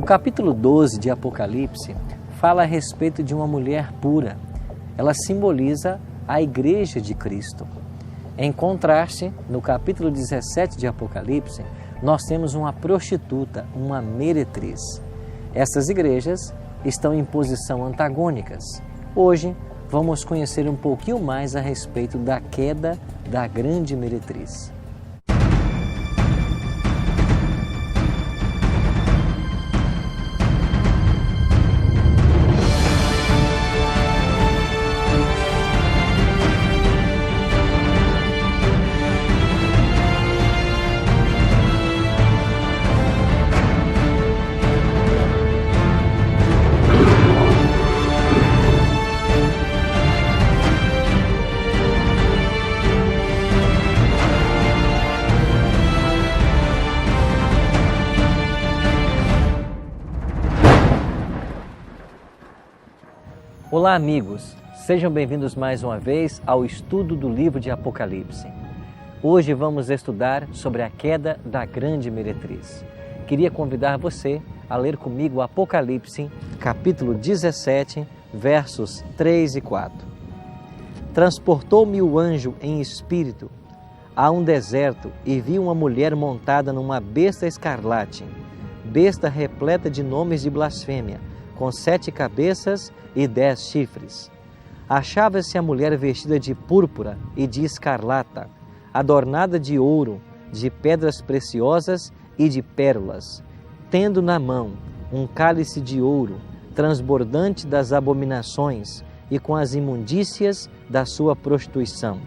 capítulo 12 de Apocalipse fala a respeito de uma mulher pura. Ela simboliza a Igreja de Cristo. Em contraste, no capítulo 17 de Apocalipse, nós temos uma prostituta, uma meretriz. Essas igrejas estão em posição antagônicas. Hoje, vamos conhecer um pouquinho mais a respeito da queda da grande meretriz. Olá amigos, sejam bem-vindos mais uma vez ao estudo do livro de Apocalipse. Hoje vamos estudar sobre a queda da grande meretriz. Queria convidar você a ler comigo Apocalipse, capítulo 17, versos 3 e 4. Transportou-me o anjo em espírito a um deserto e vi uma mulher montada numa besta escarlate, besta repleta de nomes de blasfêmia, com 7 cabeças e 10 chifres. Achava-se a mulher vestida de púrpura e de escarlata, adornada de ouro, de pedras preciosas e de pérolas, tendo na mão um cálice de ouro, transbordante das abominações e com as imundícias da sua prostituição.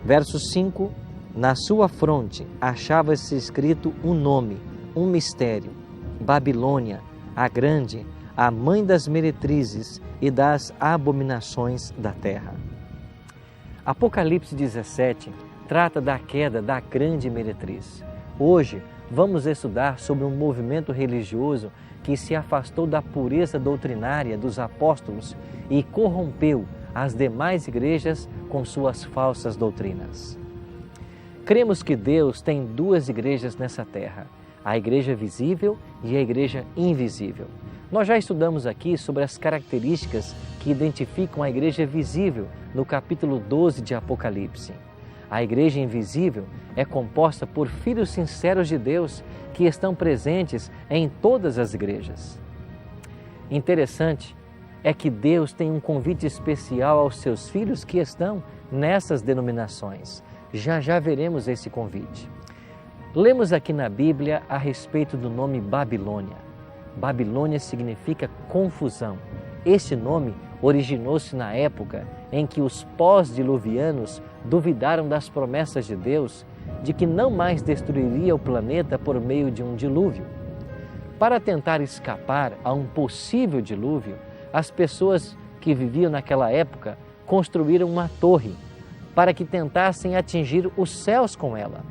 Verso 5. Na sua fronte achava-se escrito um nome, um mistério: Babilônia, a grande, a mãe das meretrizes e das abominações da terra. Apocalipse 17 trata da queda da grande meretriz. Hoje vamos estudar sobre um movimento religioso que se afastou da pureza doutrinária dos apóstolos e corrompeu as demais igrejas com suas falsas doutrinas. Cremos que Deus tem 2 igrejas nessa terra, a igreja visível e a igreja invisível. Nós já estudamos aqui sobre as características que identificam a igreja visível no capítulo 12 de Apocalipse. A igreja invisível é composta por filhos sinceros de Deus que estão presentes em todas as igrejas. Interessante é que Deus tem um convite especial aos seus filhos que estão nessas denominações. Já veremos esse convite. Lemos aqui na Bíblia a respeito do nome Babilônia. Babilônia significa confusão. Este nome originou-se na época em que os pós-diluvianos duvidaram das promessas de Deus de que não mais destruiria o planeta por meio de um dilúvio. Para tentar escapar a um possível dilúvio, as pessoas que viviam naquela época construíram uma torre para que tentassem atingir os céus com ela.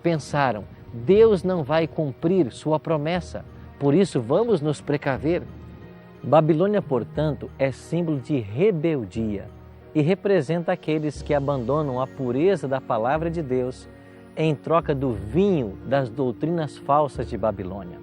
Pensaram, Deus não vai cumprir sua promessa, por isso vamos nos precaver. Babilônia, portanto, é símbolo de rebeldia e representa aqueles que abandonam a pureza da palavra de Deus em troca do vinho das doutrinas falsas de Babilônia.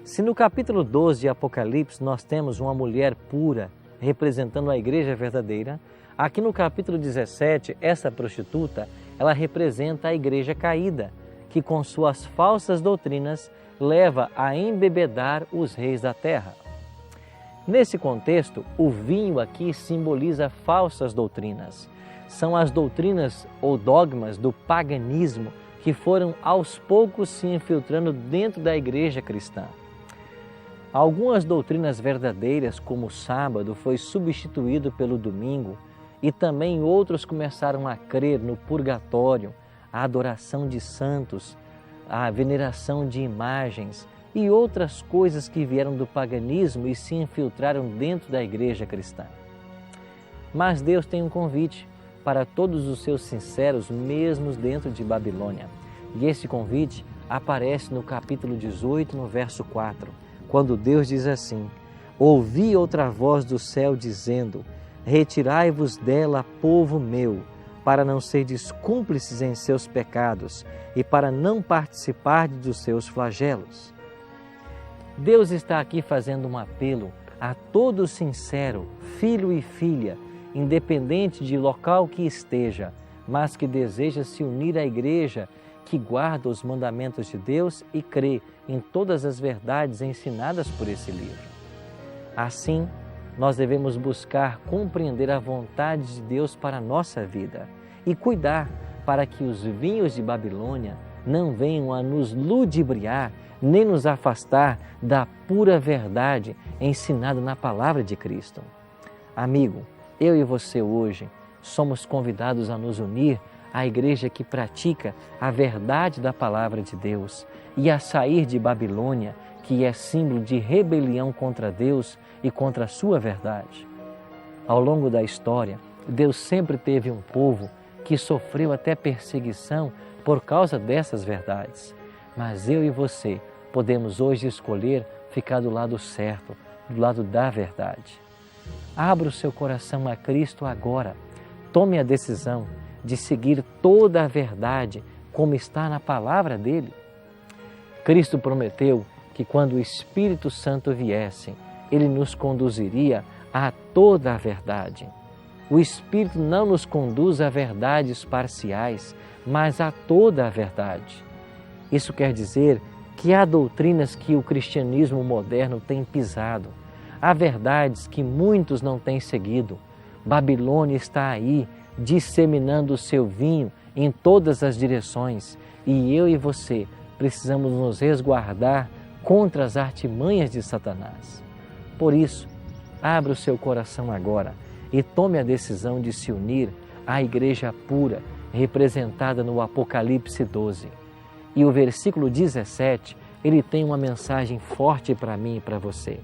Se no capítulo 12 de Apocalipse nós temos uma mulher pura representando a igreja verdadeira, aqui no capítulo 17, essa prostituta, ela representa a igreja caída, que com suas falsas doutrinas leva a embebedar os reis da terra. Nesse contexto, o vinho aqui simboliza falsas doutrinas. São as doutrinas ou dogmas do paganismo que foram aos poucos se infiltrando dentro da igreja cristã. Algumas doutrinas verdadeiras, como o sábado, foi substituído pelo domingo, e também outros começaram a crer no purgatório, a adoração de santos, a veneração de imagens e outras coisas que vieram do paganismo e se infiltraram dentro da igreja cristã. Mas Deus tem um convite para todos os seus sinceros, mesmo dentro de Babilônia. E esse convite aparece no capítulo 18, no verso 4, quando Deus diz assim: ouvi outra voz do céu dizendo: retirai-vos dela, povo meu, para não serdes cúmplices em seus pecados e para não participardes dos seus flagelos. Deus está aqui fazendo um apelo a todo sincero filho e filha, independente de local que esteja, mas que deseja se unir à igreja, que guarda os mandamentos de Deus e crê em todas as verdades ensinadas por esse livro. Assim, nós devemos buscar compreender a vontade de Deus para a nossa vida e cuidar para que os vinhos de Babilônia não venham a nos ludibriar nem nos afastar da pura verdade ensinada na palavra de Cristo. Amigo, eu e você hoje somos convidados a nos unir à igreja que pratica a verdade da palavra de Deus e a sair de Babilônia, que é símbolo de rebelião contra Deus e contra a sua verdade. Ao longo da história, Deus sempre teve um povo que sofreu até perseguição por causa dessas verdades. Mas eu e você podemos hoje escolher ficar do lado certo, do lado da verdade. Abra o seu coração a Cristo agora. Tome a decisão de seguir toda a verdade como está na palavra dele. Cristo prometeu que quando o Espírito Santo viesse, ele nos conduziria a toda a verdade. O Espírito não nos conduz a verdades parciais, mas a toda a verdade. Isso quer dizer que há doutrinas que o cristianismo moderno tem pisado, há verdades que muitos não têm seguido. Babilônia está aí, disseminando o seu vinho em todas as direções, e eu e você precisamos nos resguardar contra as artimanhas de Satanás. Por isso, abra o seu coração agora e tome a decisão de se unir à igreja pura, representada no Apocalipse 12. E o versículo 17, ele tem uma mensagem forte para mim e para você.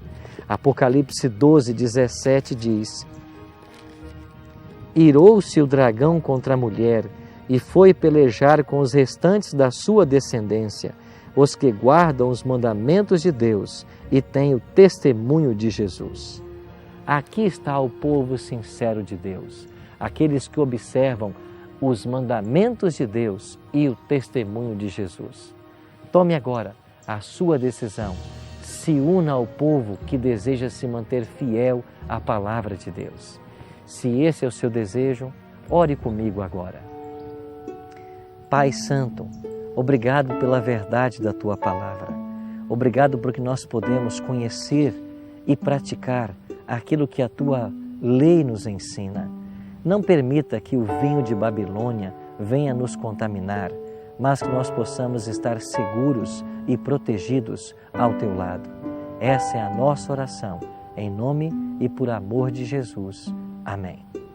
Apocalipse 12, 17 diz: irou-se o dragão contra a mulher e foi pelejar com os restantes da sua descendência, os que guardam os mandamentos de Deus e têm o testemunho de Jesus. Aqui está o povo sincero de Deus, aqueles que observam os mandamentos de Deus e o testemunho de Jesus. Tome agora a sua decisão. Se una ao povo que deseja se manter fiel à palavra de Deus. Se esse é o seu desejo, ore comigo agora. Pai Santo, obrigado pela verdade da Tua palavra. Obrigado porque nós podemos conhecer e praticar aquilo que a Tua lei nos ensina. Não permita que o vinho de Babilônia venha nos contaminar, mas que nós possamos estar seguros e protegidos ao Teu lado. Essa é a nossa oração, em nome e por amor de Jesus. Amém.